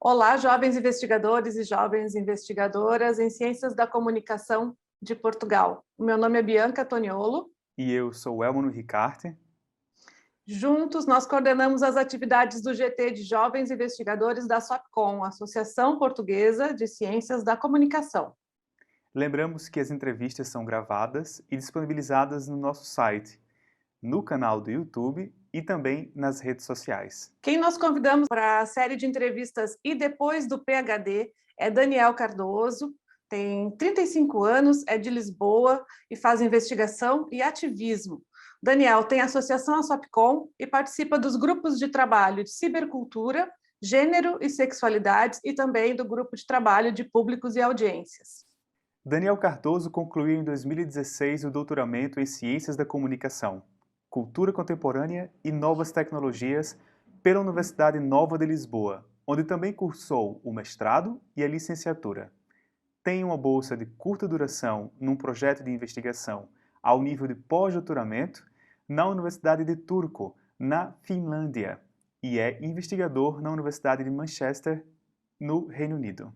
Olá, jovens investigadores e jovens investigadoras em Ciências da Comunicação de Portugal. O meu nome é Bianca Toniolo. E eu sou o Elmano Ricarte. Juntos, nós coordenamos as atividades do GT de Jovens Investigadores da SOPCOM, Associação Portuguesa de Ciências da Comunicação. Lembramos que as entrevistas são gravadas e disponibilizadas no nosso site, no canal do YouTube e também nas redes sociais. Quem nós convidamos para a série de entrevistas E Depois do PhD é Daniel Cardoso, tem 35 anos, é de Lisboa e faz investigação e ativismo. Daniel tem associação à SOPCOM e participa dos grupos de trabalho de cibercultura, gênero e sexualidades e também do grupo de trabalho de públicos e audiências. Daniel Cardoso concluiu em 2016 o doutoramento em Ciências da Comunicação, Cultura Contemporânea e Novas Tecnologias pela Universidade Nova de Lisboa, onde também cursou o mestrado e a licenciatura. Tem uma bolsa de curta duração num projeto de investigação ao nível de pós-doutoramento na Universidade de Turku, na Finlândia, e é investigador na Universidade de Manchester, no Reino Unido.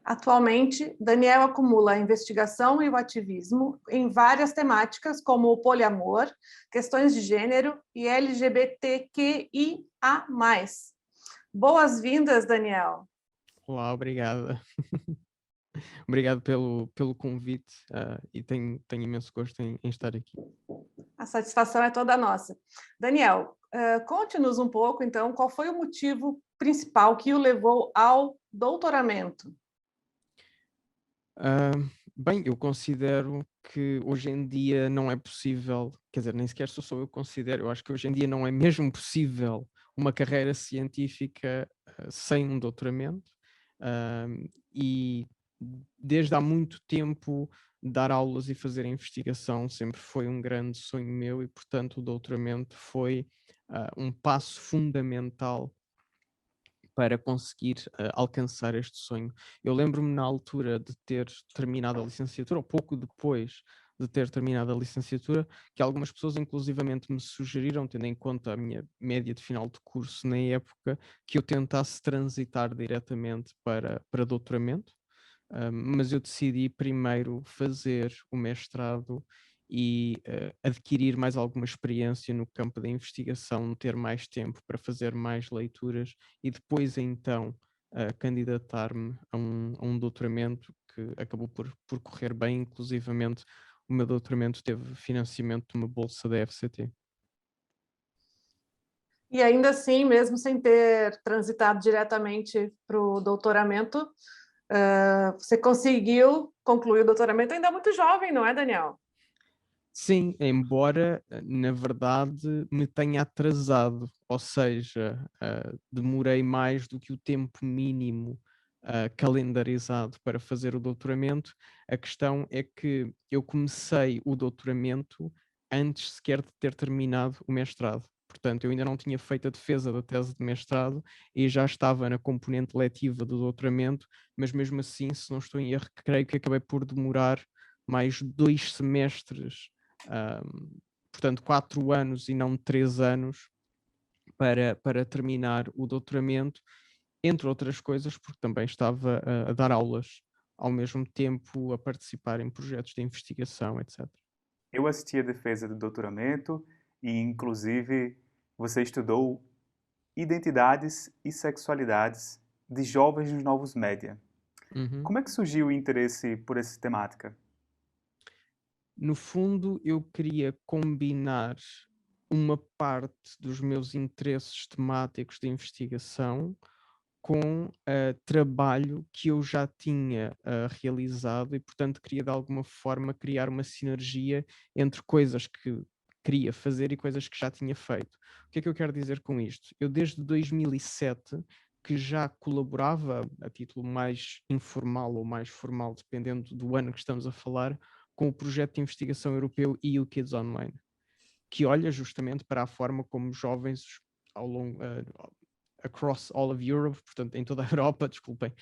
Atualmente, Daniel acumula a investigação e o ativismo em várias temáticas, como o poliamor, questões de gênero e LGBTQIA+. Boas-vindas, Daniel. Olá, obrigada. Obrigado pelo convite e tenho imenso gosto em estar aqui. A satisfação é toda nossa. Daniel, conte-nos um pouco, então, qual foi o motivo principal que o levou ao doutoramento? Bem, eu considero que hoje em dia não é possível, quer dizer, nem sequer sou só eu que considero, eu acho que hoje em dia não é mesmo possível uma carreira científica sem um doutoramento. E desde há muito tempo dar aulas e fazer investigação sempre foi um grande sonho meu e, portanto, o doutoramento foi um passo fundamental para conseguir alcançar este sonho. Eu lembro-me na altura de ter terminado a licenciatura, ou pouco depois de ter terminado a licenciatura, que algumas pessoas inclusivamente me sugeriram, tendo em conta a minha média de final de curso na época, que eu tentasse transitar diretamente para doutoramento, mas eu decidi primeiro fazer o mestrado e adquirir mais alguma experiência no campo da investigação, ter mais tempo para fazer mais leituras e depois então candidatar-me a um doutoramento que acabou por correr bem, inclusivamente o meu doutoramento teve financiamento de uma bolsa da FCT. E ainda assim, mesmo sem ter transitado diretamente para o doutoramento, você conseguiu concluir o doutoramento ainda muito jovem, não é, Daniel? Sim, embora, na verdade, me tenha atrasado, ou seja, demorei mais do que o tempo mínimo calendarizado para fazer o doutoramento. A questão é que eu comecei o doutoramento antes sequer de ter terminado o mestrado. Portanto, eu ainda não tinha feito a defesa da tese de mestrado e já estava na componente letiva do doutoramento, mas mesmo assim, se não estou em erro, creio que acabei por demorar mais 2 semestres, portanto 4 anos e não 3 anos para terminar o doutoramento, entre outras coisas, porque também estava a dar aulas ao mesmo tempo, a participar em projetos de investigação, etc. Eu assisti a defesa do doutoramento e, inclusive, você estudou identidades e sexualidades de jovens nos novos média. Uhum. Como é que surgiu o interesse por essa temática? No fundo, eu queria combinar uma parte dos meus interesses temáticos de investigação com trabalho que eu já tinha realizado e, portanto, queria de alguma forma criar uma sinergia entre coisas que queria fazer e coisas que já tinha feito. O que é que eu quero dizer com isto? Eu desde 2007 que já colaborava a título mais informal ou mais formal, dependendo do ano que estamos a falar, com o projeto de investigação europeu EU Kids Online, que olha justamente para a forma como jovens ao longo, across all of Europe, portanto em toda a Europa, desculpem,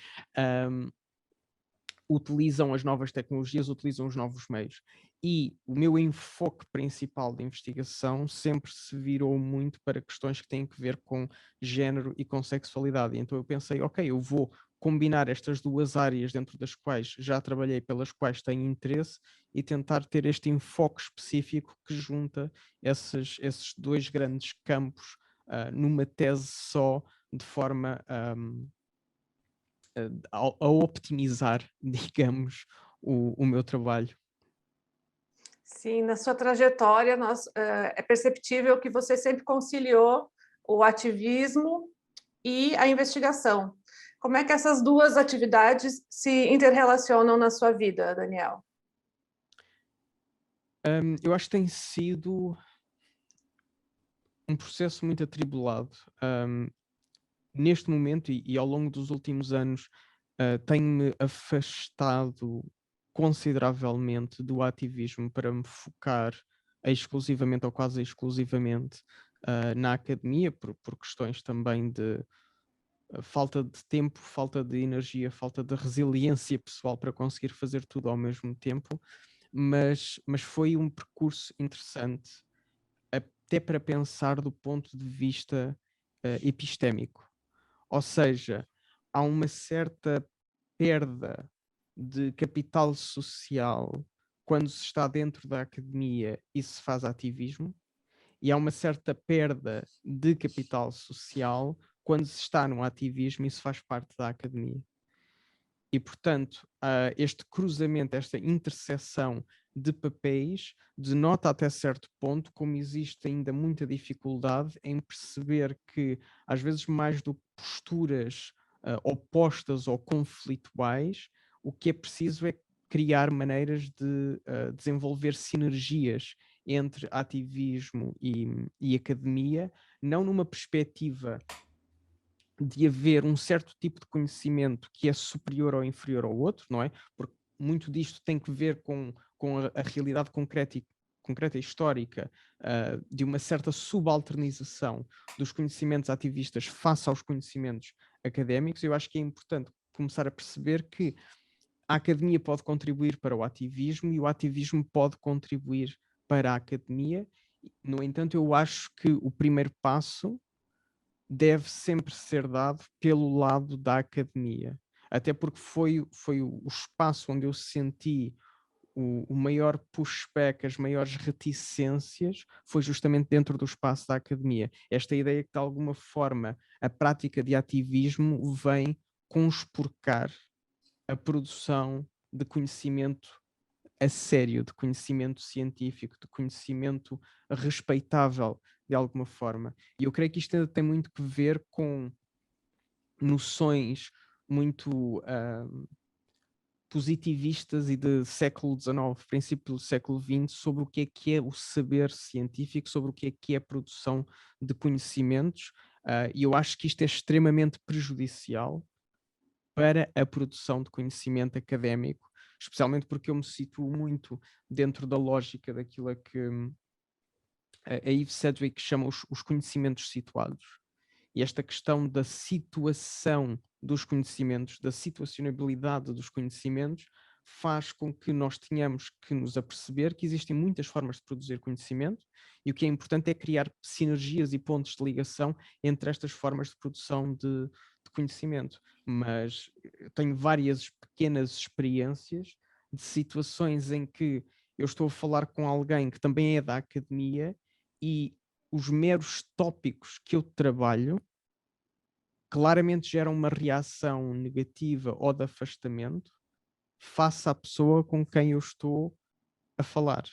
utilizam as novas tecnologias, utilizam os novos meios. E o meu enfoque principal de investigação sempre se virou muito para questões que têm que ver com género e com sexualidade. E então eu pensei, ok, eu vou combinar estas duas áreas dentro das quais já trabalhei, pelas quais tenho interesse, e tentar ter este enfoque específico que junta esses dois grandes campos numa tese só, de forma a optimizar, digamos, o meu trabalho. Sim, na sua trajetória é perceptível que você sempre conciliou o ativismo e a investigação. Como é que essas duas atividades se interrelacionam na sua vida, Daniel? Eu acho que tem sido um processo muito atribulado. Neste momento e ao longo dos últimos anos, tenho-me afastado consideravelmente do ativismo para me focar exclusivamente ou quase exclusivamente na academia, por questões também de falta de tempo, falta de energia, falta de resiliência pessoal para conseguir fazer tudo ao mesmo tempo, mas foi um percurso interessante, até para pensar do ponto de vista epistémico. Ou seja, há uma certa perda de capital social quando se está dentro da academia e se faz ativismo, e há uma certa perda de capital social quando se está no ativismo e se faz parte da academia. E, portanto, este cruzamento, esta interseção de papéis denota até certo ponto como existe ainda muita dificuldade em perceber que, às vezes, mais do que posturas opostas ou conflituais, o que é preciso é criar maneiras de desenvolver sinergias entre ativismo e academia, não numa perspectiva de haver um certo tipo de conhecimento que é superior ou inferior ao outro, não é? Porque muito disto tem que ver com a realidade concreta e histórica de uma certa subalternização dos conhecimentos ativistas face aos conhecimentos académicos. Eu acho que é importante começar a perceber que a academia pode contribuir para o ativismo e o ativismo pode contribuir para a academia. No entanto, eu acho que o primeiro passo deve sempre ser dado pelo lado da academia. Até porque foi o espaço onde eu senti o maior pushback, as maiores reticências, foi justamente dentro do espaço da academia. Esta ideia que, de alguma forma, a prática de ativismo vem conspurcar a produção de conhecimento a sério, de conhecimento científico, de conhecimento respeitável de alguma forma. E eu creio que isto ainda tem muito que ver com noções muito positivistas e de século XIX, princípio do século XX, sobre o que é o saber científico, sobre o que é a produção de conhecimentos, e eu acho que isto é extremamente prejudicial para a produção de conhecimento académico, especialmente porque eu me situo muito dentro da lógica daquilo a que a Eve Sedgwick chama os conhecimentos situados. E esta questão da situação dos conhecimentos, da situacionabilidade dos conhecimentos, faz com que nós tenhamos que nos aperceber que existem muitas formas de produzir conhecimento e o que é importante é criar sinergias e pontos de ligação entre estas formas de produção de conhecimento. Mas eu tenho várias pequenas experiências de situações em que eu estou a falar com alguém que também é da academia e os meros tópicos que eu trabalho claramente geram uma reação negativa ou de afastamento face à pessoa com quem eu estou a falar.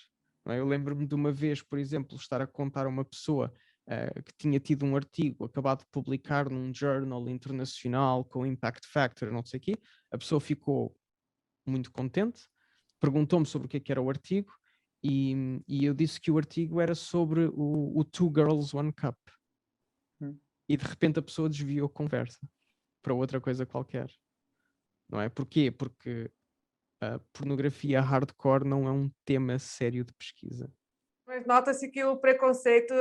Não é? Eu lembro-me de uma vez, por exemplo, estar a contar a uma pessoa que tinha tido um artigo acabado de publicar num journal internacional com impact factor, não sei o quê. A pessoa ficou muito contente, perguntou-me sobre o que era o artigo e eu disse que o artigo era sobre o Two Girls, One Cup. E de repente a pessoa desviou a conversa para outra coisa qualquer. Não é? Porquê? Porque a pornografia hardcore não é um tema sério de pesquisa. Mas nota-se que o preconceito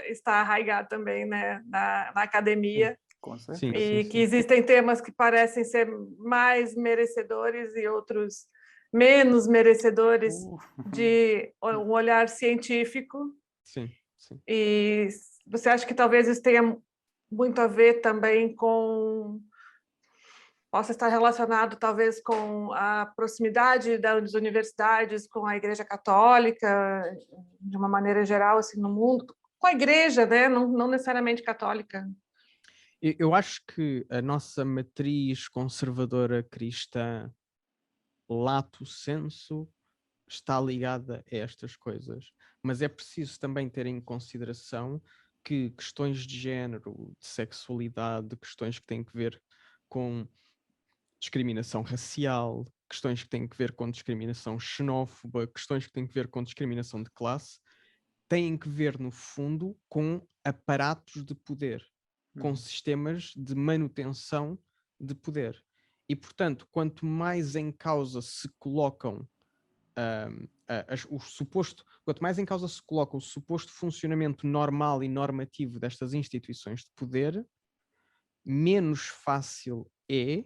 está arraigado também, né, na academia. Com certeza. E que existem temas que parecem ser mais merecedores e outros menos merecedores Uh, de um olhar científico. Sim, sim. E você acha que talvez isso tenha muito a ver também possa estar relacionado talvez com a proximidade das universidades com a Igreja Católica, de uma maneira geral, assim, no mundo, com a Igreja, né? Não necessariamente católica. Eu acho que a nossa matriz conservadora cristã, lato sensu, está ligada a estas coisas. Mas é preciso também ter em consideração que questões de género, de sexualidade, questões que têm que ver com discriminação racial, questões que têm que ver com discriminação xenófoba, questões que têm que ver com discriminação de classe, têm que ver, no fundo, com aparatos de poder, com sistemas de manutenção de poder. E, portanto, quanto mais em causa se colocam quanto mais em causa se coloca o suposto funcionamento normal e normativo destas instituições de poder, menos fácil é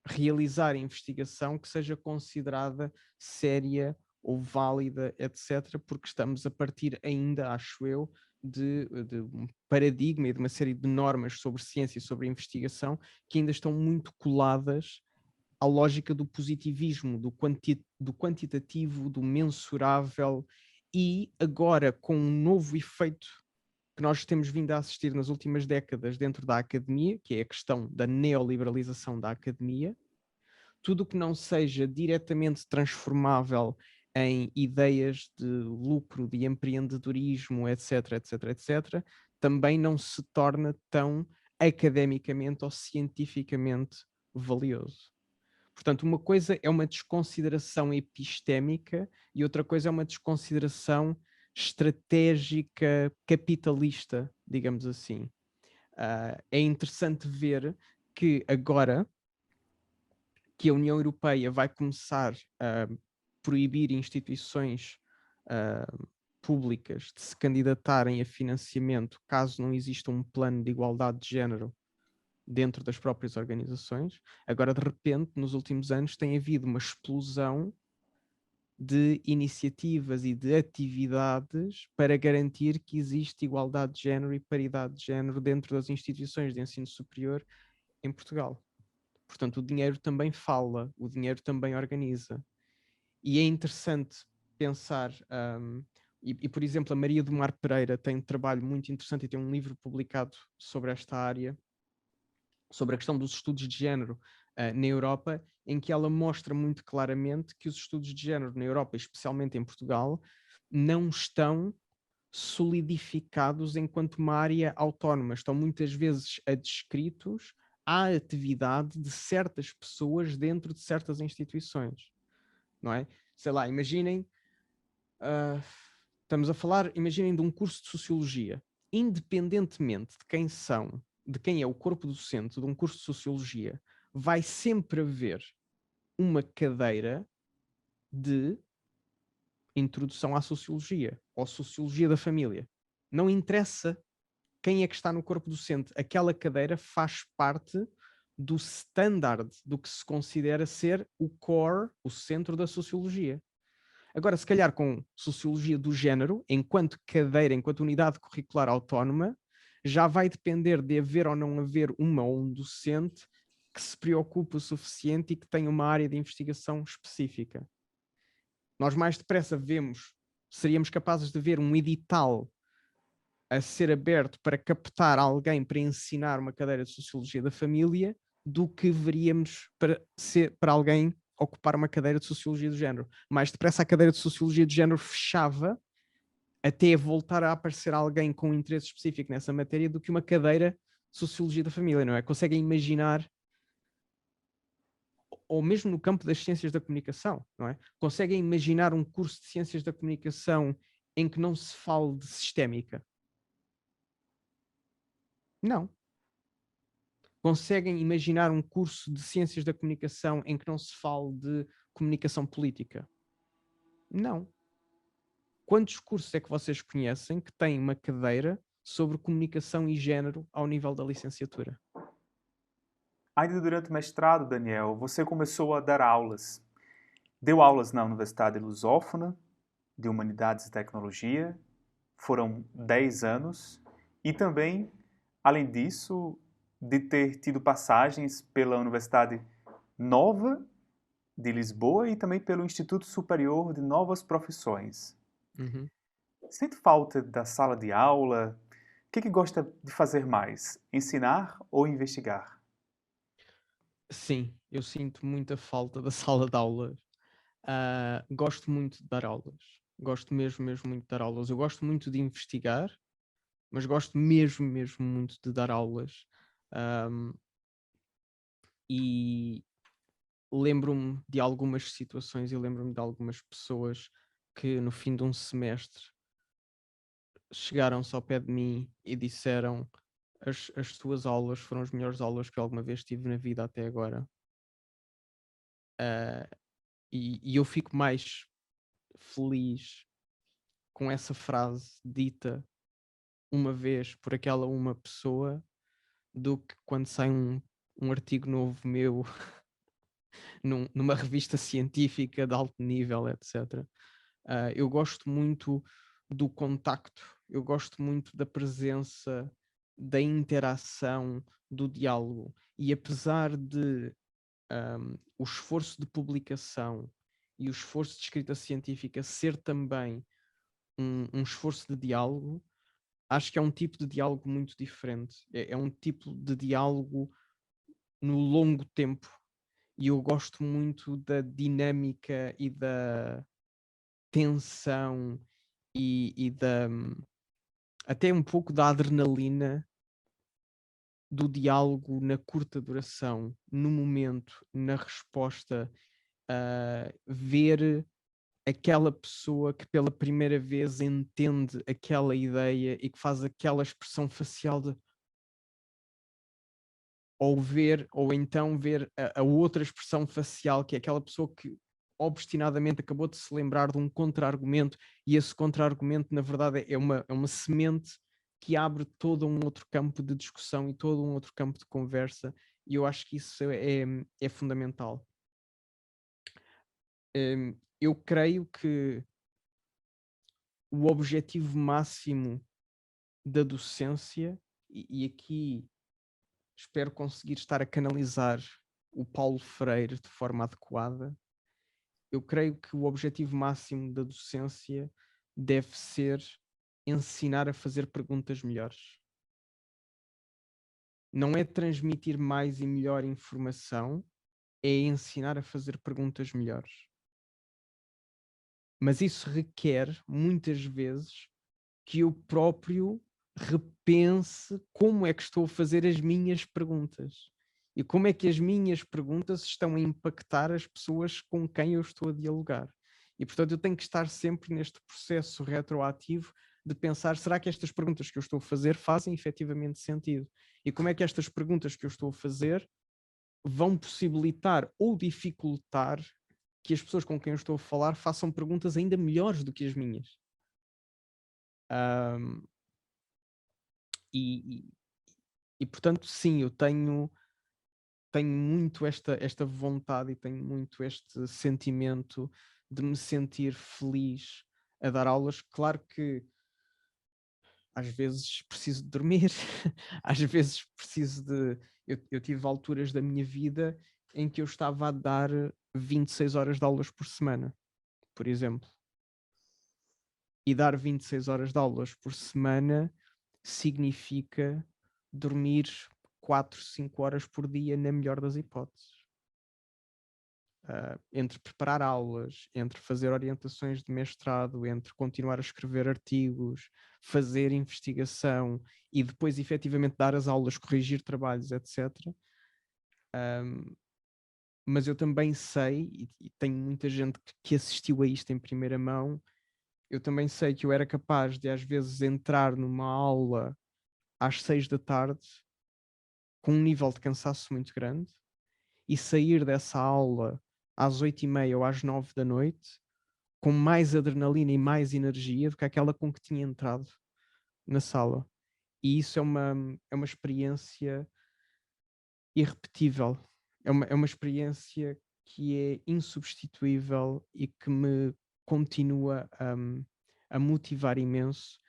realizar investigação que seja considerada séria ou válida, etc., porque estamos a partir ainda, acho eu, de um paradigma e de uma série de normas sobre ciência e sobre investigação que ainda estão muito coladas à lógica do positivismo, do quantitativo, do mensurável, e agora com um novo efeito que nós temos vindo a assistir nas últimas décadas dentro da academia, que é a questão da neoliberalização da academia. Tudo o que não seja diretamente transformável em ideias de lucro, de empreendedorismo, etc., etc., etc., também não se torna tão academicamente ou cientificamente valioso. Portanto, uma coisa é uma desconsideração epistémica e outra coisa é uma desconsideração estratégica capitalista, digamos assim. É interessante ver que agora que a União Europeia vai começar a proibir instituições públicas de se candidatarem a financiamento caso não exista um plano de igualdade de género dentro das próprias organizações. Agora, de repente, nos últimos anos, tem havido uma explosão de iniciativas e de atividades para garantir que existe igualdade de género e paridade de género dentro das instituições de ensino superior em Portugal. Portanto, o dinheiro também fala, o dinheiro também organiza. E é interessante pensar, por exemplo, a Maria do Mar Pereira tem um trabalho muito interessante e tem um livro publicado sobre esta área, sobre a questão dos estudos de género na Europa, em que ela mostra muito claramente que os estudos de género na Europa, especialmente em Portugal, não estão solidificados enquanto uma área autónoma, estão muitas vezes adscritos à atividade de certas pessoas dentro de certas instituições, não é? Sei lá, imaginem, estamos a falar, imaginem de um curso de Sociologia, independentemente de quem são, de quem é o corpo docente de um curso de Sociologia, vai sempre haver uma cadeira de introdução à Sociologia, ou Sociologia da Família. Não interessa quem é que está no corpo docente, aquela cadeira faz parte do standard, do que se considera ser o core, o centro da Sociologia. Agora, se calhar com Sociologia do Género, enquanto cadeira, enquanto unidade curricular autónoma, já vai depender de haver ou não haver uma ou um docente que se preocupe o suficiente e que tenha uma área de investigação específica. Nós mais depressa seríamos capazes de ver um edital a ser aberto para captar alguém para ensinar uma cadeira de Sociologia da Família do que veríamos para alguém ocupar uma cadeira de Sociologia do Género. Mais depressa a cadeira de Sociologia do Género fechava até voltar a aparecer alguém com um interesse específico nessa matéria do que uma cadeira de Sociologia da Família, não é? Conseguem imaginar, ou mesmo no campo das ciências da comunicação, não é? Conseguem imaginar um curso de ciências da comunicação em que não se fale de sistémica? Não. Conseguem imaginar um curso de ciências da comunicação em que não se fale de comunicação política? Não. Quantos cursos é que vocês conhecem que têm uma cadeira sobre comunicação e género ao nível da licenciatura? Ainda durante o mestrado, Daniel, você começou a dar aulas. Deu aulas na Universidade Lusófona de Humanidades e Tecnologia, foram 10 anos, e também, além disso, de ter tido passagens pela Universidade Nova de Lisboa e também pelo Instituto Superior de Novas Profissões. Uhum. Sente falta da sala de aula? O que gosta de fazer mais? Ensinar ou investigar? Sim, eu sinto muita falta da sala de aulas. Gosto muito de dar aulas. Gosto mesmo, mesmo muito de dar aulas. Eu gosto muito de investigar, mas gosto mesmo, mesmo muito de dar aulas. Ahm, e lembro-me de algumas situações e lembro-me de algumas pessoas que no fim de um semestre chegaram-se ao pé de mim e disseram: as tuas aulas foram as melhores aulas que eu alguma vez tive na vida até agora. Ah, e eu fico mais feliz com essa frase dita uma vez por aquela uma pessoa do que quando sai um artigo novo meu numa revista científica de alto nível, etc. Eu gosto muito do contacto, eu gosto muito da presença, da interação, do diálogo. E apesar de o esforço de publicação e o esforço de escrita científica ser também um esforço de diálogo, acho que é um tipo de diálogo muito diferente. É um tipo de diálogo no longo tempo. E eu gosto muito da dinâmica e da tensão e da até um pouco da adrenalina do diálogo na curta duração, no momento, na resposta, ver aquela pessoa que pela primeira vez entende aquela ideia e que faz aquela expressão facial de ou então ver a outra expressão facial, que é aquela pessoa que obstinadamente acabou de se lembrar de um contra-argumento, e esse contra-argumento, na verdade, é uma semente que abre todo um outro campo de discussão e todo um outro campo de conversa, e eu acho que isso é fundamental. Eu creio que o objetivo máximo da docência, e aqui espero conseguir estar a canalizar o Paulo Freire de forma adequada. Eu creio que o objetivo máximo da docência deve ser ensinar a fazer perguntas melhores. Não é transmitir mais e melhor informação, é ensinar a fazer perguntas melhores. Mas isso requer, muitas vezes, que eu próprio repense como é que estou a fazer as minhas perguntas e como é que as minhas perguntas estão a impactar as pessoas com quem eu estou a dialogar. E, portanto, eu tenho que estar sempre neste processo retroativo de pensar, será que estas perguntas que eu estou a fazer fazem efetivamente sentido? E como é que estas perguntas que eu estou a fazer vão possibilitar ou dificultar que as pessoas com quem eu estou a falar façam perguntas ainda melhores do que as minhas? Um, e, e, portanto, sim, eu tenho muito esta vontade e tenho muito este sentimento de me sentir feliz a dar aulas. Claro que às vezes preciso de dormir, às vezes preciso de. Eu tive alturas da minha vida em que eu estava a dar 26 horas de aulas por semana, por exemplo. E dar 26 horas de aulas por semana significa dormir 4, 5 horas por dia, na melhor das hipóteses. Entre preparar aulas, entre fazer orientações de mestrado, entre continuar a escrever artigos, fazer investigação e depois efetivamente dar as aulas, corrigir trabalhos, etc. Mas eu também sei, e tenho muita gente que assistiu a isto em primeira mão, eu também sei que eu era capaz de às vezes entrar numa aula às 6 da tarde com um nível de cansaço muito grande e sair dessa aula às 8h30 ou às 9 da noite com mais adrenalina e mais energia do que aquela com que tinha entrado na sala. E isso é uma experiência irrepetível. É uma experiência que é insubstituível e que me continua a motivar imenso,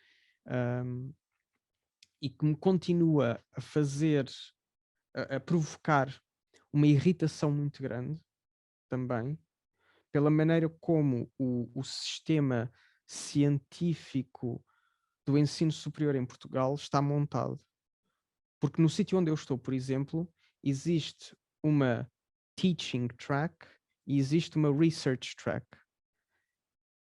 e que me continua a fazer, a provocar uma irritação muito grande também, pela maneira como o sistema científico do ensino superior em Portugal está montado. Porque no sítio onde eu estou, por exemplo, existe uma teaching track e existe uma research track.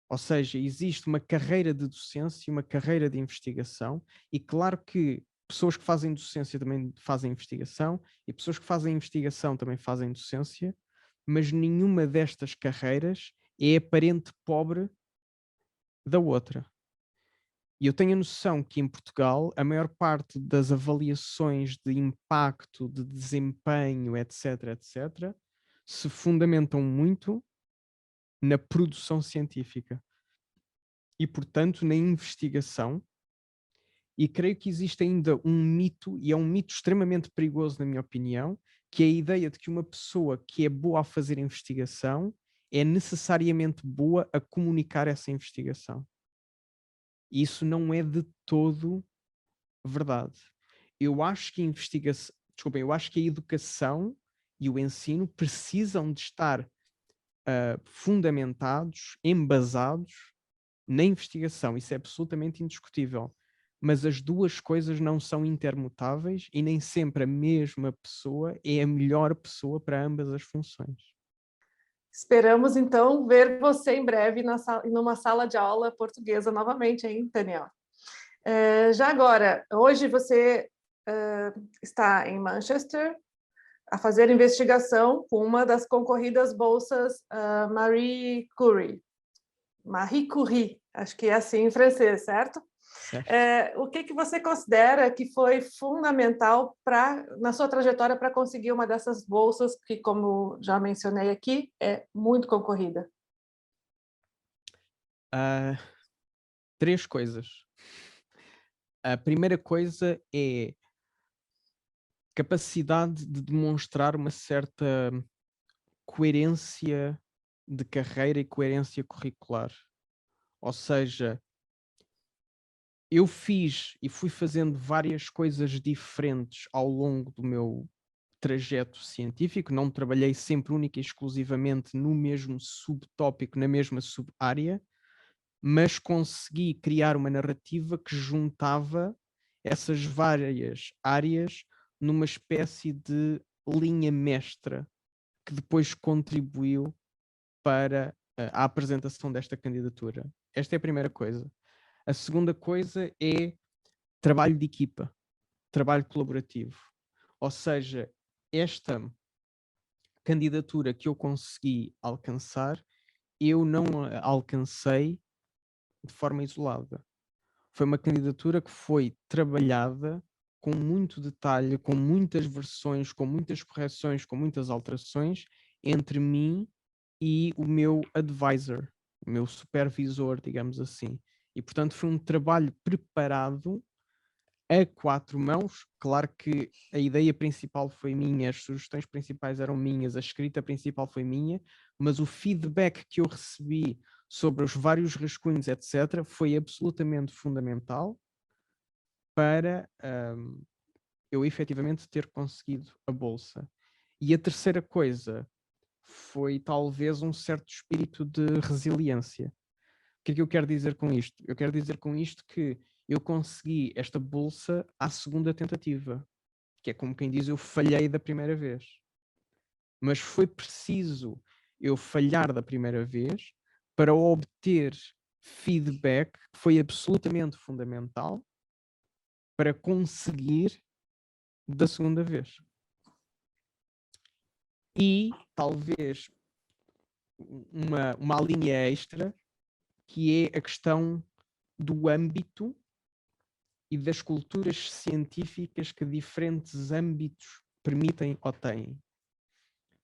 Ou seja, existe uma carreira de docência e uma carreira de investigação, e claro que pessoas que fazem docência também fazem investigação, e pessoas que fazem investigação também fazem docência, mas nenhuma destas carreiras é aparente pobre da outra. E eu tenho a noção que em Portugal a maior parte das avaliações de impacto, de desempenho, etc., etc., se fundamentam muito na produção científica e, portanto, na investigação. E creio que existe ainda um mito, e é um mito extremamente perigoso, na minha opinião, que é a ideia de que uma pessoa que é boa a fazer investigação é necessariamente boa a comunicar essa investigação. E isso não é de todo verdade. Eu acho que eu acho que a educação e o ensino precisam de estar fundamentados, embasados na investigação. Isso é absolutamente indiscutível. Mas as duas coisas não são intermutáveis e nem sempre a mesma pessoa é a melhor pessoa para ambas as funções. Esperamos, então, ver você em breve numa sala de aula portuguesa novamente, hein, Daniel? Já agora, hoje você está em Manchester a fazer investigação com uma das concorridas bolsas Marie Curie. Marie Curie, acho que é assim em francês, certo? Certo. O que você considera que foi fundamental na sua trajetória para conseguir uma dessas bolsas que, como já mencionei aqui, é muito concorrida? 3 coisas. A primeira coisa é capacidade de demonstrar uma certa coerência de carreira e coerência curricular. Ou seja, eu fiz e fui fazendo várias coisas diferentes ao longo do meu trajeto científico, não trabalhei sempre única e exclusivamente no mesmo subtópico, na mesma sub-área, mas consegui criar uma narrativa que juntava essas várias áreas numa espécie de linha mestra que depois contribuiu para a apresentação desta candidatura. Esta é a primeira coisa. A segunda coisa é trabalho de equipa, trabalho colaborativo. Ou seja, esta candidatura que eu consegui alcançar, eu não a alcancei de forma isolada. Foi uma candidatura que foi trabalhada com muito detalhe, com muitas versões, com muitas correções, com muitas alterações entre mim e o meu advisor, o meu supervisor, digamos assim. E, portanto, foi um trabalho preparado a 4 mãos. Claro que a ideia principal foi minha, as sugestões principais eram minhas, a escrita principal foi minha, mas o feedback que eu recebi sobre os vários rascunhos, etc., foi absolutamente fundamental para eu efetivamente ter conseguido a bolsa. E a terceira coisa foi talvez um certo espírito de resiliência. O que é que eu quero dizer com isto? Eu quero dizer com isto que eu consegui esta bolsa à segunda tentativa, que é como quem diz, eu falhei da primeira vez. Mas foi preciso eu falhar da primeira vez para obter feedback que foi absolutamente fundamental para conseguir da segunda vez. E talvez uma linha extra, que é a questão do âmbito e das culturas científicas que diferentes âmbitos permitem ou têm.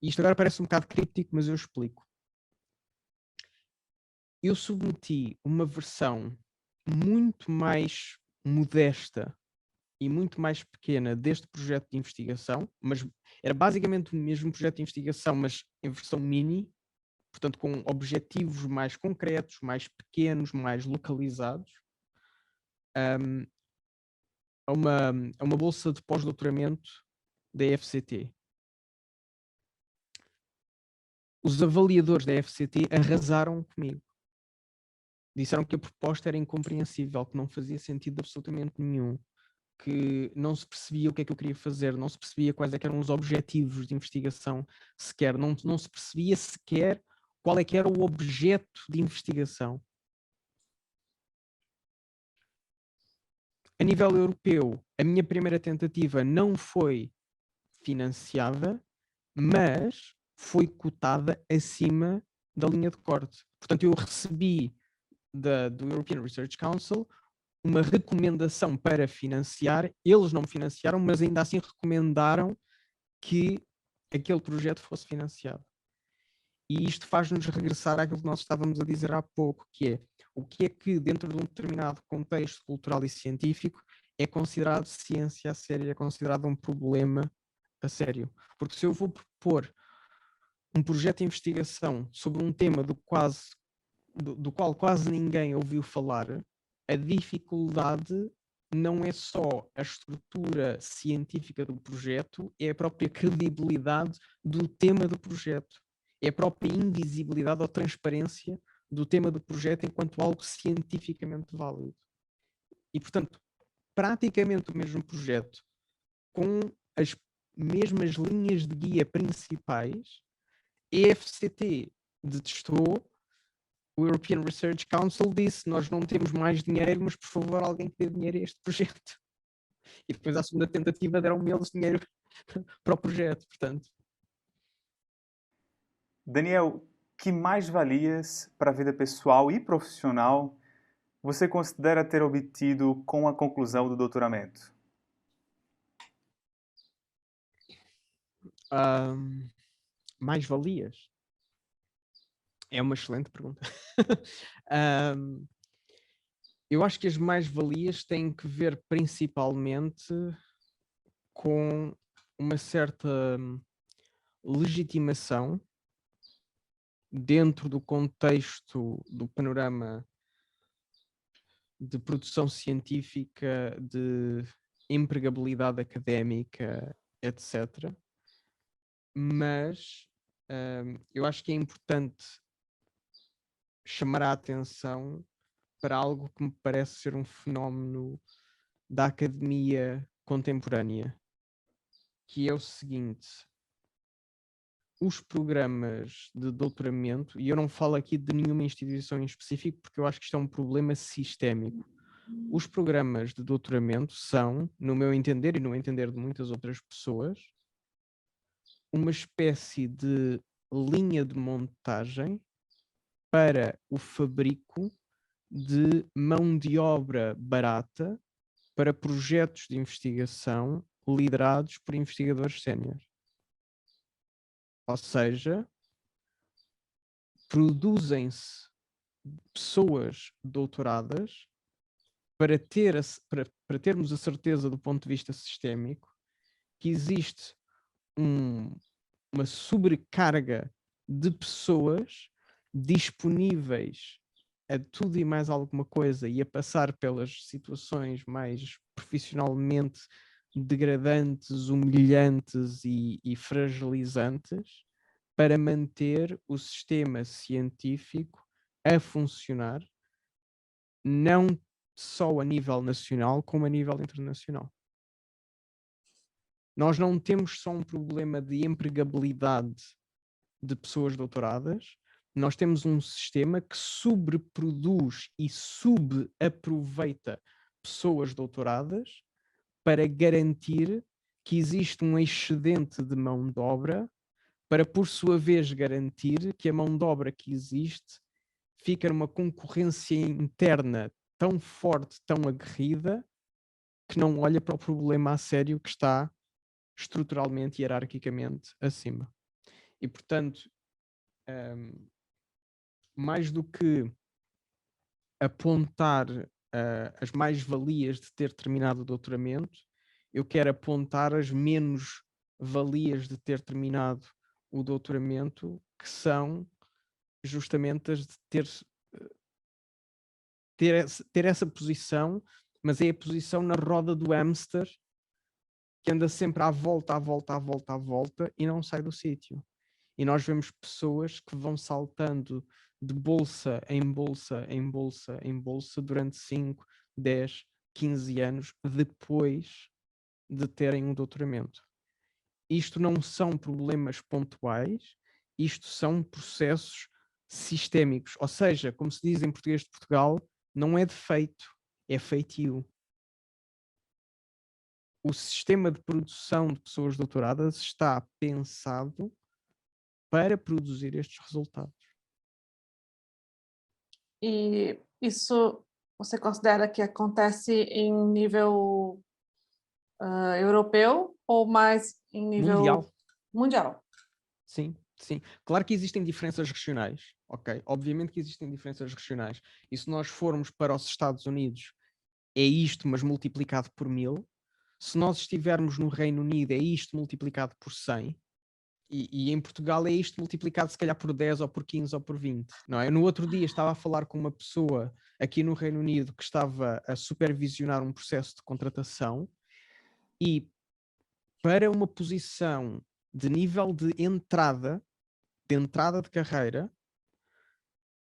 Isto agora parece um bocado críptico, mas eu explico. Eu submeti uma versão muito mais modesta e muito mais pequena deste projeto de investigação, mas era basicamente o mesmo projeto de investigação, mas em versão mini, portanto com objetivos mais concretos, mais pequenos, mais localizados, um, a uma bolsa de pós-doutoramento da FCT. Os avaliadores da FCT arrasaram comigo. Disseram que a proposta era incompreensível, que não fazia sentido absolutamente nenhum, que não se percebia o que é que eu queria fazer, não se percebia quais é que eram os objetivos de investigação sequer, não se percebia sequer qual é que era o objeto de investigação. A nível europeu, a minha primeira tentativa não foi financiada, mas foi cotada acima da linha de corte. Portanto, eu recebi do European Research Council uma recomendação para financiar. Eles não me financiaram, mas ainda assim recomendaram que aquele projeto fosse financiado. E isto faz-nos regressar àquilo que nós estávamos a dizer há pouco, que é o que é que dentro de um determinado contexto cultural e científico é considerado ciência a sério, é considerado um problema a sério. Porque se eu vou propor um projeto de investigação sobre um tema do qual quase ninguém ouviu falar, a dificuldade não é só a estrutura científica do projeto, é a própria credibilidade do tema do projeto. É a própria invisibilidade ou transparência do tema do projeto enquanto algo cientificamente válido. E, portanto, praticamente o mesmo projeto, com as mesmas linhas de guia principais, a EFCT detestou, o European Research Council disse: nós não temos mais dinheiro, mas por favor alguém que dê dinheiro a este projeto. E depois à segunda tentativa deram-me eles dinheiro para o projeto, portanto. Daniel, que mais-valias para a vida pessoal e profissional você considera ter obtido com a conclusão do doutoramento? Mais-valias? É uma excelente pergunta. Eu acho que as mais-valias têm que ver principalmente com uma certa legitimação dentro do contexto do panorama de produção científica, de empregabilidade académica, etc. Mas eu acho que é importante chamar a atenção para algo que me parece ser um fenómeno da academia contemporânea, que é o seguinte: os programas de doutoramento, e eu não falo aqui de nenhuma instituição em específico, porque eu acho que isto é um problema sistémico. Os programas de doutoramento são, no meu entender e no entender de muitas outras pessoas, uma espécie de linha de montagem para o fabrico de mão de obra barata para projetos de investigação liderados por investigadores séniores. Ou seja, produzem-se pessoas doutoradas para termos a certeza do ponto de vista sistémico que existe uma sobrecarga de pessoas disponíveis a tudo e mais alguma coisa e a passar pelas situações mais profissionalmente degradantes, humilhantes e fragilizantes para manter o sistema científico a funcionar, não só a nível nacional, como a nível internacional. Nós não temos só um problema de empregabilidade de pessoas doutoradas, nós temos um sistema que sobreproduz e subaproveita pessoas doutoradas para garantir que existe um excedente de mão de obra, para, por sua vez, garantir que a mão de obra que existe fica numa concorrência interna tão forte, tão aguerrida, que não olha para o problema a sério que está estruturalmente e hierarquicamente acima. E, portanto, mais do que apontar as mais-valias de ter terminado o doutoramento, eu quero apontar as menos-valias de ter terminado o doutoramento, que são justamente as de ter essa posição, mas é a posição na roda do hamster que anda sempre à volta, à volta, à volta, à volta e não sai do sítio. E nós vemos pessoas que vão saltando de bolsa em bolsa, em bolsa, em bolsa durante 5, 10, 15 anos depois de terem um doutoramento. Isto não são problemas pontuais, isto são processos sistémicos. Ou seja, como se diz em português de Portugal, não é defeito, é feitio. O sistema de produção de pessoas doutoradas está pensado para produzir estes resultados. E isso você considera que acontece em nível europeu ou mais em nível mundial? Sim, sim. Claro que existem diferenças regionais, ok? Obviamente que existem diferenças regionais. E se nós formos para os Estados Unidos, é isto, mas multiplicado por 1000. Se nós estivermos no Reino Unido, é isto multiplicado por 100. E em Portugal é isto multiplicado se calhar por 10 ou por 15 ou por 20, não é? No outro dia estava a falar com uma pessoa aqui no Reino Unido que estava a supervisionar um processo de contratação e para uma posição de nível de entrada de carreira,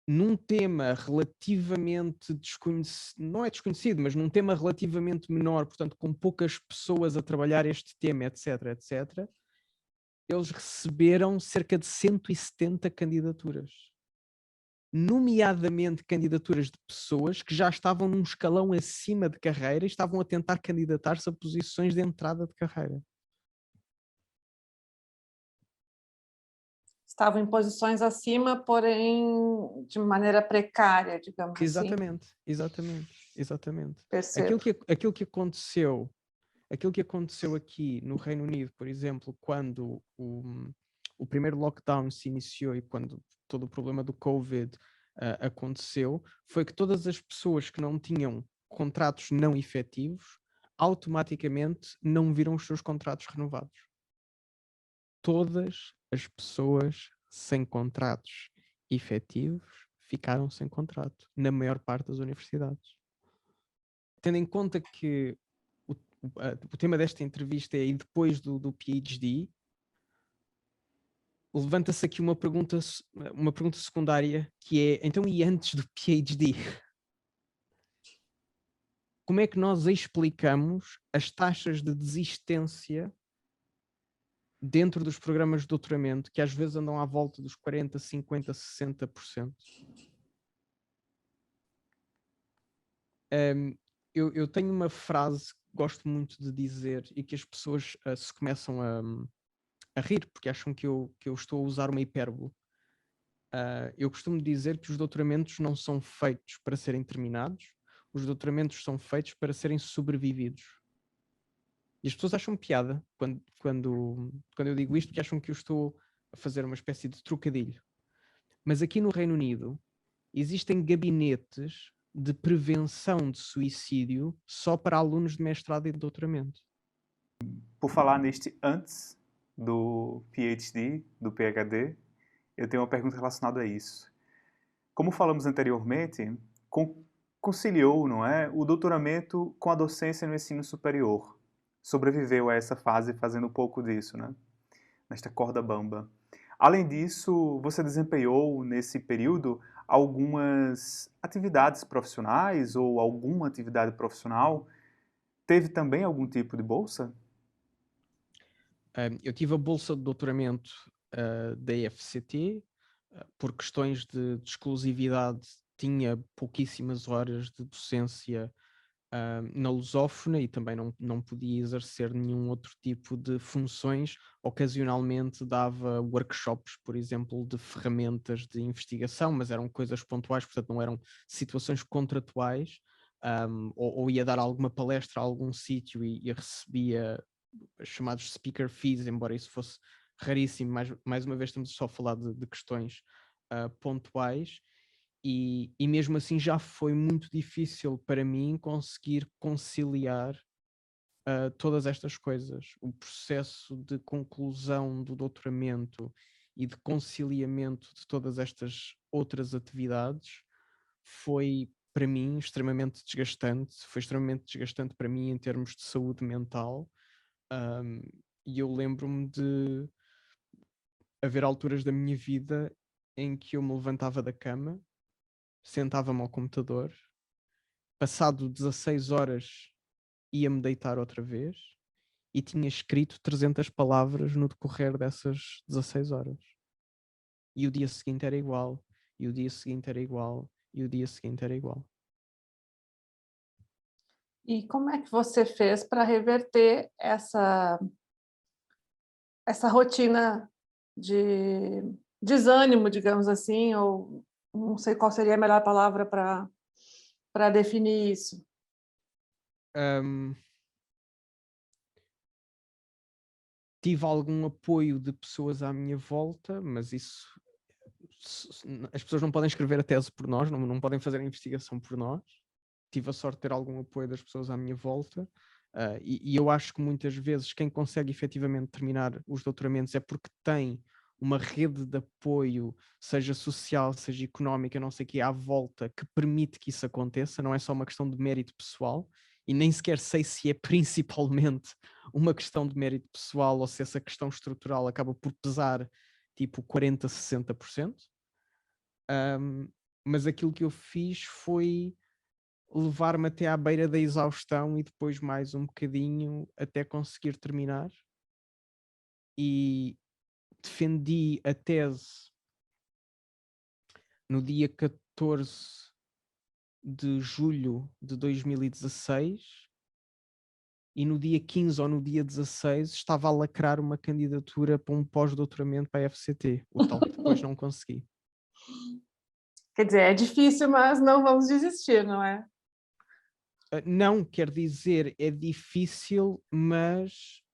num tema relativamente desconhecido, não é desconhecido, mas num tema relativamente menor, portanto com poucas pessoas a trabalhar este tema, etc, etc, eles receberam cerca de 170 candidaturas. Nomeadamente candidaturas de pessoas que já estavam num escalão acima de carreira e estavam a tentar candidatar-se a posições de entrada de carreira. Estavam em posições acima, porém de maneira precária, digamos Exatamente, assim. exatamente. Percebo. Aquilo que aconteceu aqui no Reino Unido, por exemplo, quando o primeiro lockdown se iniciou e quando todo o problema do Covid aconteceu, foi que todas as pessoas que não tinham contratos não efetivos automaticamente não viram os seus contratos renovados. Todas as pessoas sem contratos efetivos ficaram sem contrato, na maior parte das universidades. Tendo em conta que o tema desta entrevista é e depois do PhD, levanta-se aqui uma pergunta secundária que é, então e antes do PhD? Como é que nós explicamos as taxas de desistência dentro dos programas de doutoramento, que às vezes andam à volta dos 40%, 50%, 60%? Eu tenho uma frase que gosto muito de dizer e que as pessoas se começam a rir porque acham que eu estou a usar uma hipérbole. Eu costumo dizer que os doutoramentos não são feitos para serem terminados, os doutoramentos são feitos para serem sobrevividos. E as pessoas acham piada quando eu digo isto, porque acham que eu estou a fazer uma espécie de trocadilho. Mas aqui no Reino Unido existem gabinetes de prevenção de suicídio só para alunos de mestrado e de doutoramento. Por falar neste antes do PhD, do PhD, eu tenho uma pergunta relacionada a isso. Como falamos anteriormente, conciliou, não é, o doutoramento com a docência no ensino superior. Sobreviveu a essa fase fazendo um pouco disso, né? Nesta corda bamba. Além disso, você desempenhou nesse período algumas atividades profissionais ou alguma atividade profissional? Teve também algum tipo de bolsa? Eu tive a bolsa de doutoramento da FCT, por questões de exclusividade, tinha pouquíssimas horas de docência na lusófona e também não podia exercer nenhum outro tipo de funções. Ocasionalmente dava workshops, por exemplo, de ferramentas de investigação, mas eram coisas pontuais, portanto não eram situações contratuais, ou ia dar alguma palestra a algum sítio e recebia chamados speaker fees, embora isso fosse raríssimo. Mais uma vez estamos só a falar de questões pontuais. E mesmo assim já foi muito difícil para mim conseguir conciliar todas estas coisas, o processo de conclusão do doutoramento e de conciliamento de todas estas outras atividades foi, para mim, extremamente desgastante. Foi extremamente desgastante para mim em termos de saúde mental. E eu lembro-me de haver alturas da minha vida em que eu me levantava da cama, sentava-me ao computador, passado 16 horas ia-me deitar outra vez e tinha escrito 300 palavras no decorrer dessas 16 horas. E o dia seguinte era igual, e o dia seguinte era igual, e o dia seguinte era igual. E como é que você fez para reverter essa rotina de desânimo, digamos assim, ou não sei qual seria a melhor palavra para definir isso? Um, tive algum apoio de pessoas à minha volta, mas isso as pessoas não podem escrever a tese por nós, não podem fazer a investigação por nós. Tive a sorte de ter algum apoio das pessoas à minha volta. E eu acho que muitas vezes quem consegue efetivamente terminar os doutoramentos é porque tem uma rede de apoio, seja social, seja económica, não sei o que, à volta, que permite que isso aconteça. Não é só uma questão de mérito pessoal, e nem sequer sei se é principalmente uma questão de mérito pessoal ou se essa questão estrutural acaba por pesar tipo 40%, 60%. Mas aquilo que eu fiz foi levar-me até à beira da exaustão e depois mais um bocadinho até conseguir terminar. E defendi a tese no dia 14 de julho de 2016 e no dia 15 ou no dia 16 estava a lacrar uma candidatura para um pós-doutoramento para a FCT, o tal que depois não consegui. Quer dizer, é difícil, mas não vamos desistir, não é? Não, quer dizer, é difícil, mas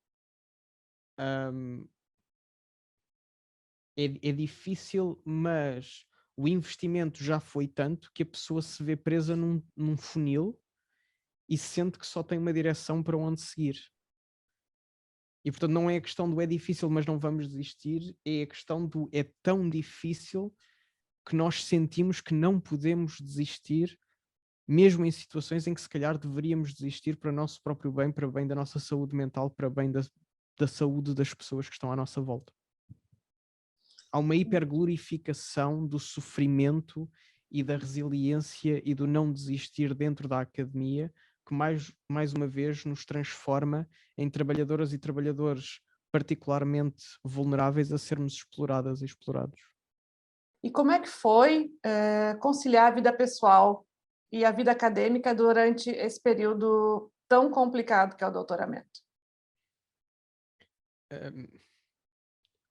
é difícil, mas o investimento já foi tanto que a pessoa se vê presa num funil e sente que só tem uma direção para onde seguir. E portanto não é a questão do é difícil, mas não vamos desistir, é a questão do é tão difícil que nós sentimos que não podemos desistir, mesmo em situações em que se calhar deveríamos desistir para o nosso próprio bem, para o bem da nossa saúde mental, para o bem da saúde das pessoas que estão à nossa volta. Há uma hiperglorificação do sofrimento e da resiliência e do não desistir dentro da academia, que mais uma vez nos transforma em trabalhadoras e trabalhadores particularmente vulneráveis a sermos exploradas e explorados. E como é que foi conciliar a vida pessoal e a vida acadêmica durante esse período tão complicado que é o doutoramento?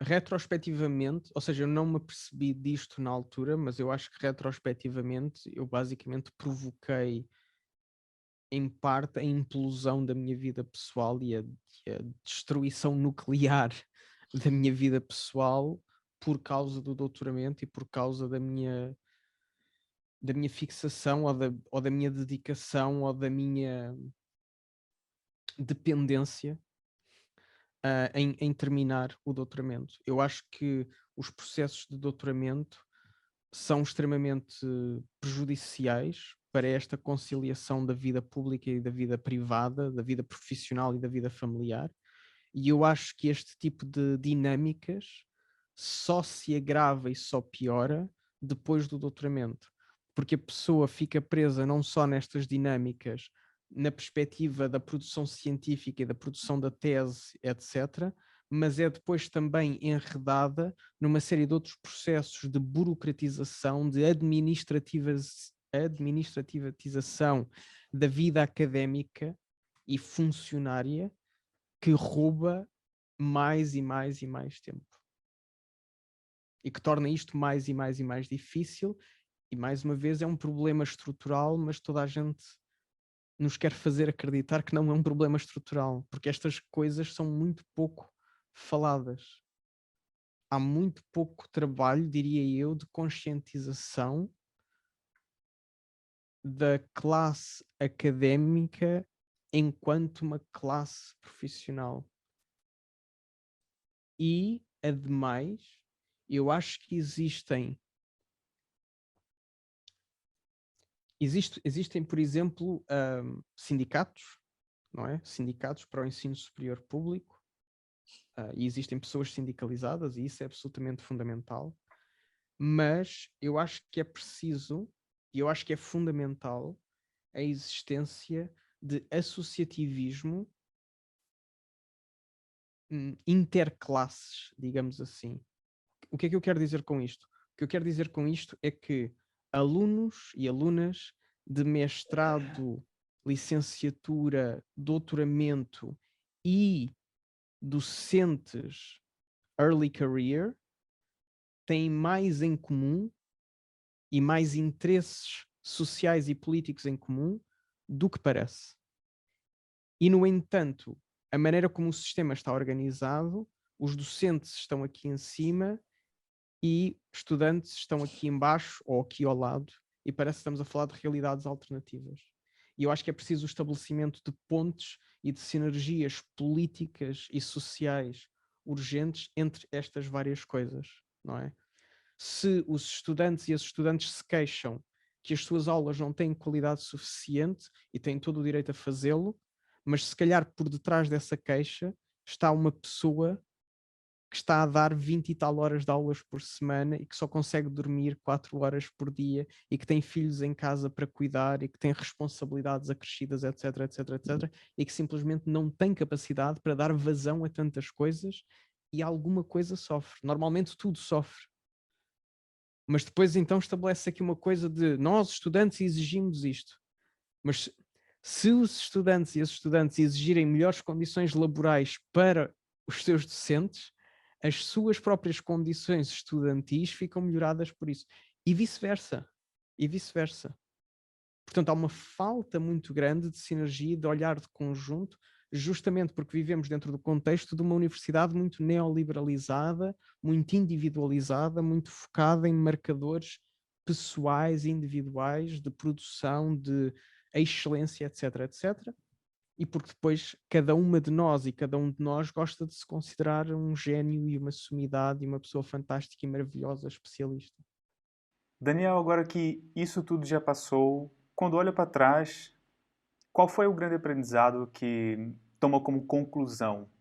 Retrospectivamente, ou seja, eu não me apercebi disto na altura, mas eu acho que retrospectivamente eu basicamente provoquei em parte a implosão da minha vida pessoal e a destruição nuclear da minha vida pessoal por causa do doutoramento e por causa da minha fixação ou da minha dedicação ou da minha dependência em terminar o doutoramento. Eu acho que os processos de doutoramento são extremamente prejudiciais para esta conciliação da vida pública e da vida privada, da vida profissional e da vida familiar. E eu acho que este tipo de dinâmicas só se agrava e só piora depois do doutoramento, porque a pessoa fica presa não só nestas dinâmicas, na perspectiva da produção científica e da produção da tese, etc., mas é depois também enredada numa série de outros processos de burocratização, de administrativização da vida académica e funcionária, que rouba mais e mais e mais tempo. E que torna isto mais e mais e mais difícil. E mais uma vez é um problema estrutural, mas toda a gente nos quer fazer acreditar que não é um problema estrutural, porque estas coisas são muito pouco faladas. Há muito pouco trabalho, diria eu, de conscientização da classe académica enquanto uma classe profissional. E, ademais, eu acho que existem, por exemplo, sindicatos, não é? Sindicatos para o ensino superior público, e existem pessoas sindicalizadas, e isso é absolutamente fundamental. Mas eu acho que é preciso, e eu acho que é fundamental, a existência de associativismo interclasses, digamos assim. O que é que eu quero dizer com isto? O que eu quero dizer com isto é que alunos e alunas de mestrado, licenciatura, doutoramento e docentes early career têm mais em comum e mais interesses sociais e políticos em comum do que parece. E, no entanto, a maneira como o sistema está organizado, os docentes estão aqui em cima e estudantes estão aqui em baixo ou aqui ao lado, e parece que estamos a falar de realidades alternativas. E eu acho que é preciso o estabelecimento de pontes e de sinergias políticas e sociais urgentes entre estas várias coisas, não é? Se os estudantes e as estudantes se queixam que as suas aulas não têm qualidade suficiente, e têm todo o direito a fazê-lo, mas se calhar por detrás dessa queixa está uma pessoa que está a dar 20 e tal horas de aulas por semana e que só consegue dormir 4 horas por dia e que tem filhos em casa para cuidar e que tem responsabilidades acrescidas, etc, etc, etc, e que simplesmente não tem capacidade para dar vazão a tantas coisas, e alguma coisa sofre. Normalmente tudo sofre. Mas depois então estabelece aqui uma coisa de nós, estudantes, exigimos isto. Mas se os estudantes e as estudantes exigirem melhores condições laborais para os seus docentes, as suas próprias condições estudantis ficam melhoradas por isso. E vice-versa. E vice-versa. Portanto, há uma falta muito grande de sinergia, de olhar de conjunto, justamente porque vivemos dentro do contexto de uma universidade muito neoliberalizada, muito individualizada, muito focada em marcadores pessoais e individuais de produção, de excelência, etc, etc. E porque depois cada uma de nós e cada um de nós gosta de se considerar um gênio e uma sumidade e uma pessoa fantástica e maravilhosa, especialista. Daniel, agora que isso tudo já passou, quando olha para trás, qual foi o grande aprendizado que toma como conclusão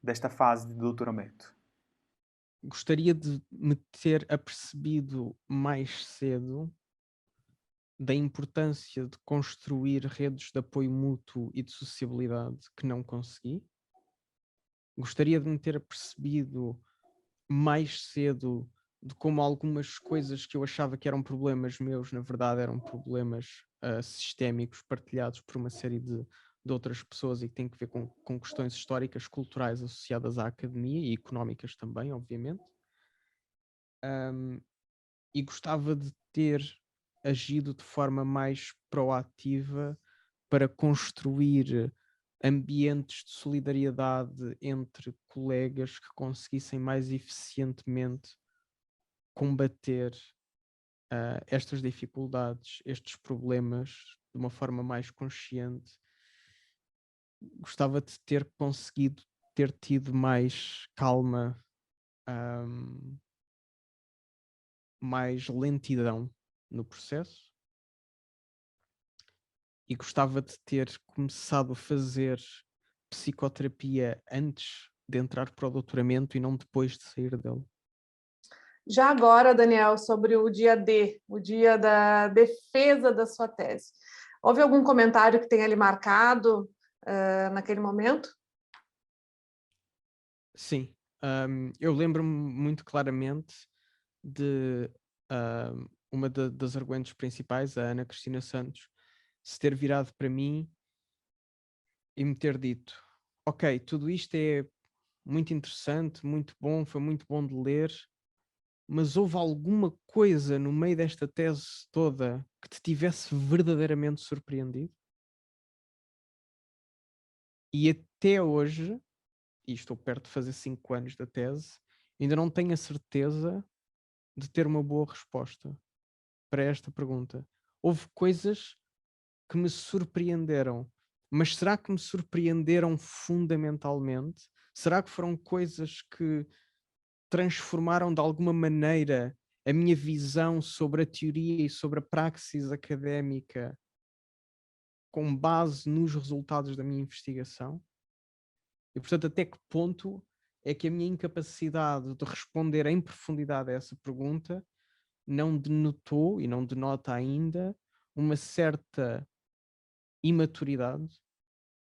desta fase de doutoramento? Gostaria de me ter apercebido mais cedo da importância de construir redes de apoio mútuo e de sociabilidade que não consegui. Gostaria de me ter apercebido mais cedo de como algumas coisas que eu achava que eram problemas meus, na verdade eram problemas sistémicos partilhados por uma série de outras pessoas e que têm que ver com questões históricas, culturais associadas à academia e económicas também, obviamente. E gostava de ter agido de forma mais proativa para construir ambientes de solidariedade entre colegas que conseguissem mais eficientemente combater estas dificuldades, estes problemas de uma forma mais consciente. Gostava de ter conseguido ter tido mais calma, mais lentidão no processo, e gostava de ter começado a fazer psicoterapia antes de entrar para o doutoramento e não depois de sair dele. Já agora, Daniel, sobre o dia D, o dia da defesa da sua tese. Houve algum comentário que tenha lhe marcado naquele momento? Sim, eu lembro-me muito claramente de uma das arguentes principais, a Ana Cristina Santos, se ter virado para mim e me ter dito: ok, tudo isto é muito interessante, muito bom, foi muito bom de ler, mas houve alguma coisa no meio desta tese toda que te tivesse verdadeiramente surpreendido? E até hoje, e estou perto de fazer 5 anos da tese, ainda não tenho a certeza de ter uma boa resposta para esta pergunta. Houve coisas que me surpreenderam, mas será que me surpreenderam fundamentalmente? Será que foram coisas que transformaram de alguma maneira a minha visão sobre a teoria e sobre a praxis académica com base nos resultados da minha investigação? E, portanto, até que ponto é que a minha incapacidade de responder em profundidade a essa pergunta não denotou e não denota ainda uma certa imaturidade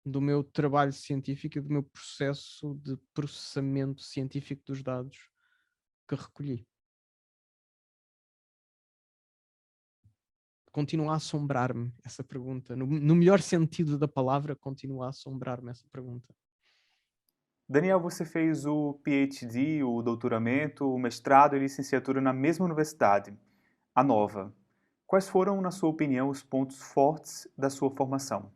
do meu trabalho científico e do meu processo de processamento científico dos dados que recolhi. Continua a assombrar-me essa pergunta. No melhor sentido da palavra, continua a assombrar-me essa pergunta. Daniel, você fez o PhD, o doutoramento, o mestrado e licenciatura na mesma universidade, a Nova. Quais foram, na sua opinião, os pontos fortes da sua formação?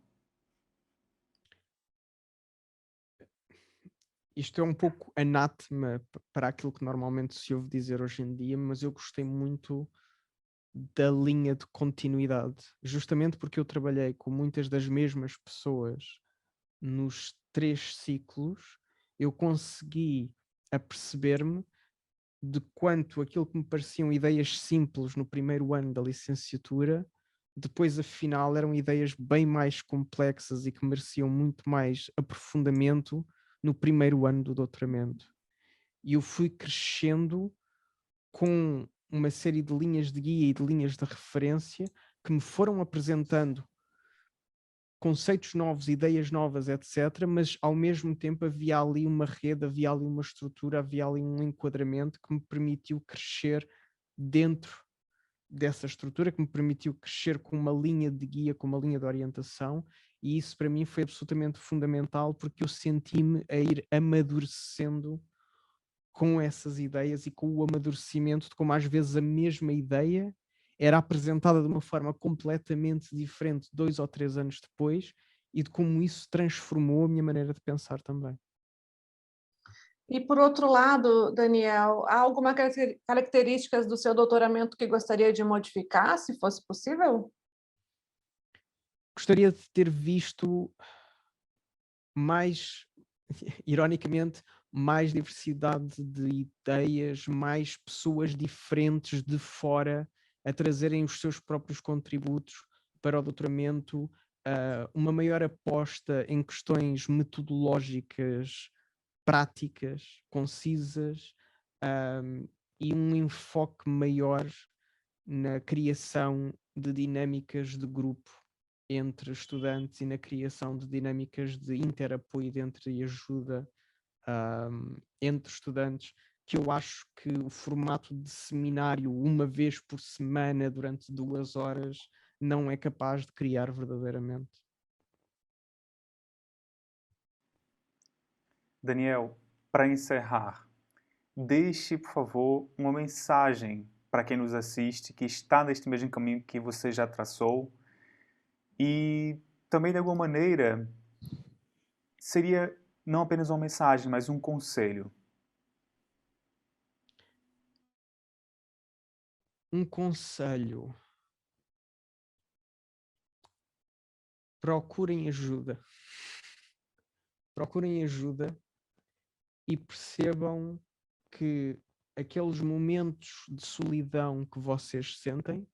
Isto é um pouco anátema para aquilo que normalmente se ouve dizer hoje em dia, mas eu gostei muito da linha de continuidade, justamente porque eu trabalhei com muitas das mesmas pessoas nos 3 ciclos, eu consegui aperceber-me de quanto aquilo que me pareciam ideias simples no primeiro ano da licenciatura, depois afinal eram ideias bem mais complexas e que mereciam muito mais aprofundamento no primeiro ano do doutoramento. E eu fui crescendo com uma série de linhas de guia e de linhas de referência que me foram apresentando conceitos novos, ideias novas, etc. Mas ao mesmo tempo havia ali uma rede, havia ali uma estrutura, havia ali um enquadramento que me permitiu crescer dentro dessa estrutura, que me permitiu crescer com uma linha de guia, com uma linha de orientação, e isso para mim foi absolutamente fundamental porque eu senti-me a ir amadurecendo com essas ideias e com o amadurecimento de como às vezes a mesma ideia era apresentada de uma forma completamente diferente 2 ou 3 anos depois e de como isso transformou a minha maneira de pensar também. E por outro lado, Daniel, há alguma características do seu doutoramento que gostaria de modificar, se fosse possível? Gostaria de ter visto mais, ironicamente, mais diversidade de ideias, mais pessoas diferentes de fora a trazerem os seus próprios contributos para o doutoramento, uma maior aposta em questões metodológicas, práticas, concisas, e um enfoque maior na criação de dinâmicas de grupo entre estudantes e na criação de dinâmicas de interapoio e ajuda entre estudantes, que eu acho que o formato de seminário uma vez por semana durante 2 horas não é capaz de criar verdadeiramente. Daniel, para encerrar, deixe, por favor, uma mensagem para quem nos assiste, que está neste mesmo caminho que você já traçou e também, de alguma maneira, seria não apenas uma mensagem, mas um conselho. Um conselho: procurem ajuda. Procurem ajuda e percebam que aqueles momentos de solidão que vocês sentem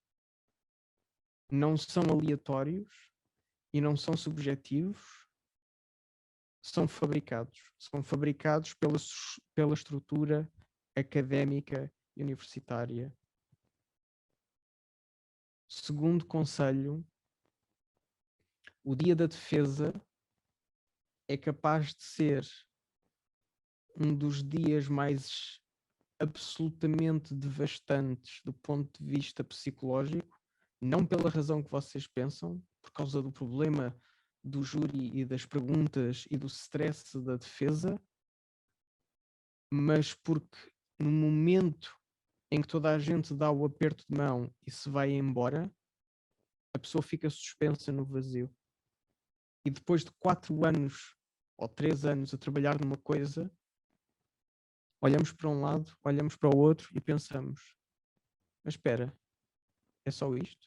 não são aleatórios e não são subjetivos, são fabricados. São fabricados pela estrutura académica e universitária. Segundo conselho, o dia da defesa é capaz de ser um dos dias mais absolutamente devastantes do ponto de vista psicológico, não pela razão que vocês pensam, por causa do problema do júri e das perguntas e do stress da defesa, mas porque no momento em que toda a gente dá o aperto de mão e se vai embora, a pessoa fica suspensa no vazio. E depois de 4 anos ou 3 anos a trabalhar numa coisa, olhamos para um lado, olhamos para o outro e pensamos: mas espera, é só isto?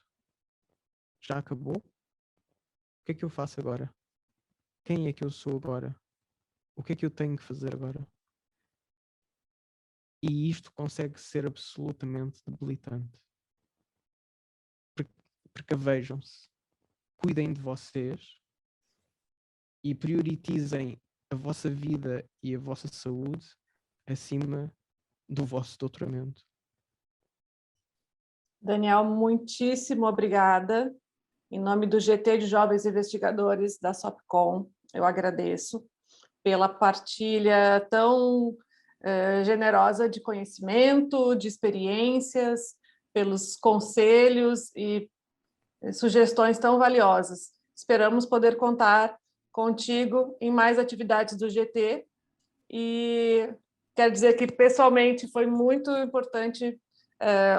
Já acabou? O que é que eu faço agora? quem é que eu sou agora? O que é que eu tenho que fazer agora? E isto consegue ser absolutamente debilitante. Precavejam-se, cuidem de vocês e prioritizem a vossa vida e a vossa saúde acima do vosso doutoramento. Daniel, muitíssimo obrigada. Em nome do GT de Jovens Investigadores da SOPCOM, eu agradeço pela partilha tão generosa de conhecimento, de experiências, pelos conselhos e sugestões tão valiosas. Esperamos poder contar contigo em mais atividades do GT e quero dizer que pessoalmente foi muito importante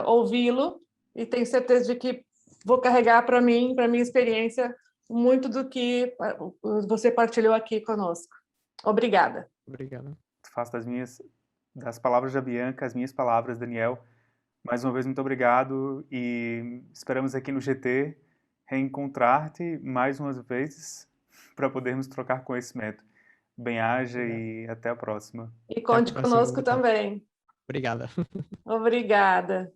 ouvi-lo e tenho certeza de que vou carregar para mim, para minha experiência, muito do que você partilhou aqui conosco. Obrigada. Obrigado. Faço das palavras da Bianca, as minhas palavras, Daniel. Mais uma vez, muito obrigado e esperamos aqui no GT reencontrar-te mais umas vezes para podermos trocar conhecimento. Bem-aja e até a próxima. E conte conosco também. Obrigada. Obrigada.